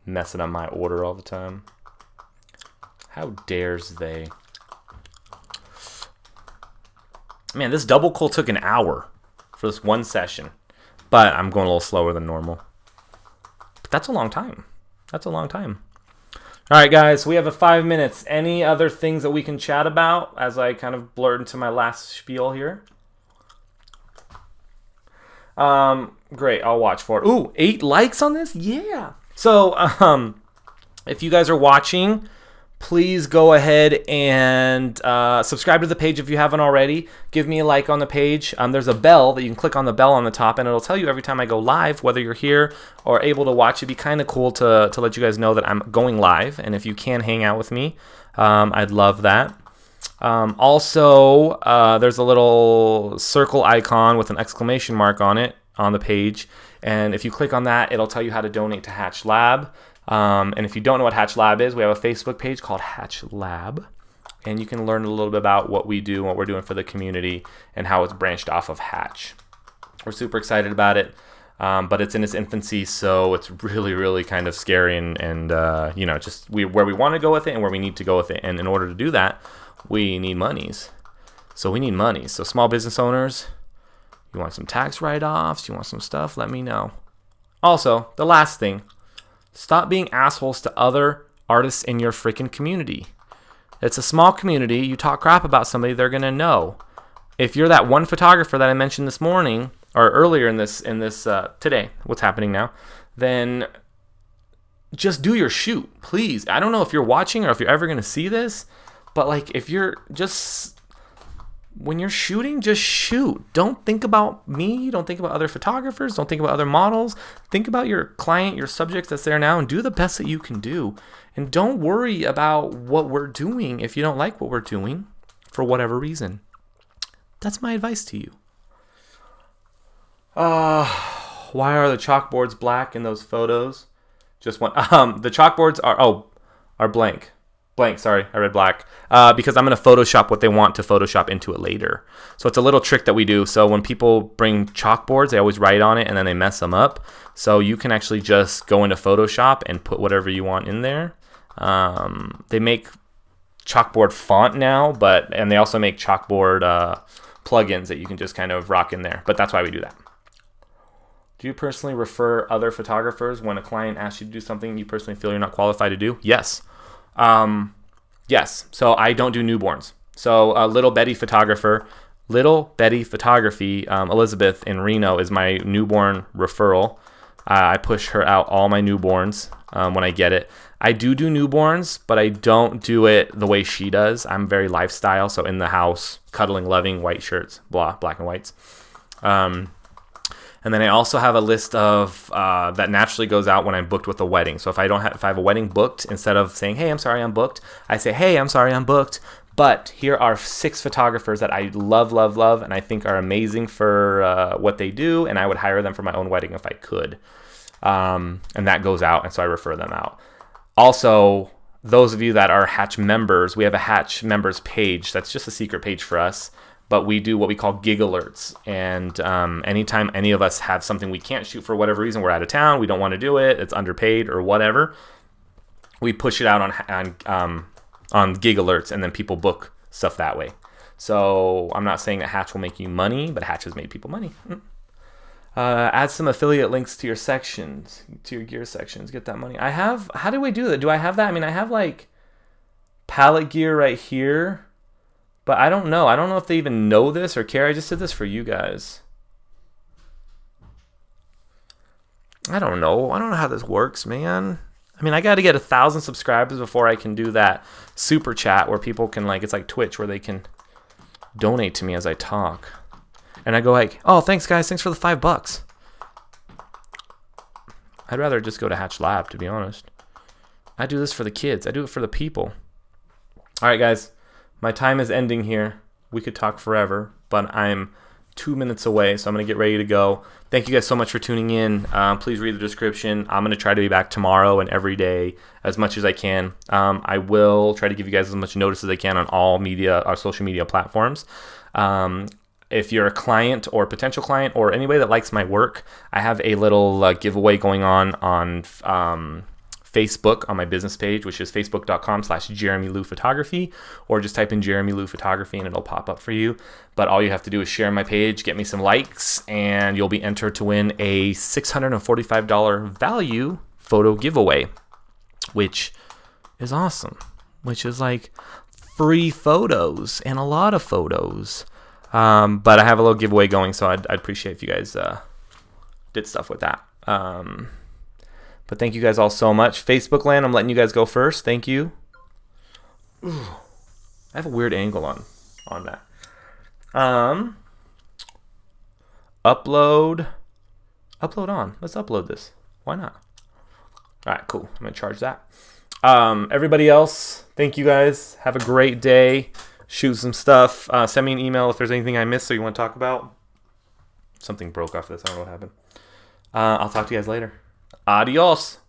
Messing up my order all the time. How dares they? Man, this double cull took an hour for this one session. But I'm going a little slower than normal. But that's a long time. That's a long time. All right, guys, we have 5 minutes. Any other things that we can chat about as I kind of blurt into my last spiel here? Great, I'll watch for it. Ooh, 8 likes on this? Yeah. So, if you guys are watching, please go ahead and subscribe to the page if you haven't already. Give me a like on the page. There's a bell that you can click on the bell on the top, and it'll tell you every time I go live, whether you're here or able to watch. It'd be kind of cool to let you guys know that I'm going live, and if you can hang out with me, I'd love that. Also, there's a little circle icon with an exclamation mark on it on the page, and if you click on that, it'll tell you how to donate to Hatch Lab. And if you don't know what Hatch Lab is, we have a Facebook page called Hatch Lab, and you can learn a little bit about what we do and what we're doing for the community and how it's branched off of Hatch. We're super excited about it, but it's in its infancy, so it's really, really kind of scary and you know, just where we want to go with it and where we need to go with it. And in order to do that, we need monies. So we need money. So small business owners, you want some tax write-offs, you want some stuff, let me know. Also, the last thing, stop being assholes to other artists in your freaking community. It's a small community. You talk crap about somebody, they're gonna know. If you're that one photographer that I mentioned this morning or earlier in this today, what's happening now, then just do your shoot, please. I don't know if you're watching or if you're ever gonna see this, but like if you're just when you're shooting, just shoot. Don't think about me. Don't think about other photographers. Don't think about other models. Think about your client, your subject that's there now, and do the best that you can do. And don't worry about what we're doing if you don't like what we're doing for whatever reason. That's my advice to you. Why are the chalkboards black in those photos? Just one. The chalkboards are blank. Blank, sorry, I read black. Because I'm going to Photoshop what they want to Photoshop into it later. So it's a little trick that we do. So when people bring chalkboards, they always write on it and then they mess them up. So you can actually just go into Photoshop and put whatever you want in there. They make chalkboard font now, and they also make chalkboard plugins that you can just kind of rock in there. But that's why we do that. Do you personally refer other photographers when a client asks you to do something you personally feel you're not qualified to do? Yes. Yes. So I don't do newborns. So Little Betty Photography, Elizabeth in Reno is my newborn referral. I push her out all my newborns when I get it. I do newborns, but I don't do it the way she does. I'm very lifestyle, so in the house, cuddling, loving, white shirts, blah, black and whites. And then I also have a list of that naturally goes out when I'm booked with a wedding. So if I have a wedding booked, instead of saying, hey, I'm sorry, I'm booked, I say, hey, I'm sorry, I'm booked. But here are 6 photographers that I love, and I think are amazing for what they do, and I would hire them for my own wedding if I could. And that goes out, and so I refer them out. Also, those of you that are Hatch members, we have a Hatch members page. That's just a secret page for us. But we do what we call gig alerts. And anytime any of us have something we can't shoot for whatever reason, we're out of town, we don't want to do it, it's underpaid or whatever, we push it out on gig alerts, and then people book stuff that way. So I'm not saying that Hatch will make you money, but Hatch has made people money. Add some affiliate links to your sections, to your gear sections, get that money. How do we do that? Do I have that? I mean, I have like palette gear right here. But I don't know. I don't know if they even know this or care. I just did this for you guys. I don't know. I don't know how this works, man. I mean, I got to get 1,000 subscribers before I can do that super chat where people can, like, it's like Twitch where they can donate to me as I talk. And I go like, oh, thanks, guys. Thanks for the $5. I'd rather just go to Hatch Lab, to be honest. I do this for the kids. I do it for the people. All right, guys. My time is ending here. We could talk forever, but I'm 2 minutes away, so I'm going to get ready to go. Thank you guys so much for tuning in. Please read the description. I'm going to try to be back tomorrow and every day as much as I can. I will try to give you guys as much notice as I can on all media, our social media platforms. If you're a client or potential client or anybody that likes my work, I have a little giveaway going on Facebook on my business page, which is facebook.com/JeramieLu Photography, or just type in JeramieLu Photography and it'll pop up for you. But all you have to do is share my page, get me some likes, and you'll be entered to win a $645 value photo giveaway, which is awesome, which is like free photos and a lot of photos. But I have a little giveaway going, so I'd appreciate if you guys did stuff with that. But thank you guys all so much. Facebook land, I'm letting you guys go first. Thank you. Ooh, I have a weird angle on that. Upload on. Let's upload this. Why not? All right, cool. I'm going to charge that. Everybody else, thank you guys. Have a great day. Shoot some stuff. Send me an email if there's anything I missed or you want to talk about. Something broke off this. I don't know what happened. I'll talk to you guys later. Adios.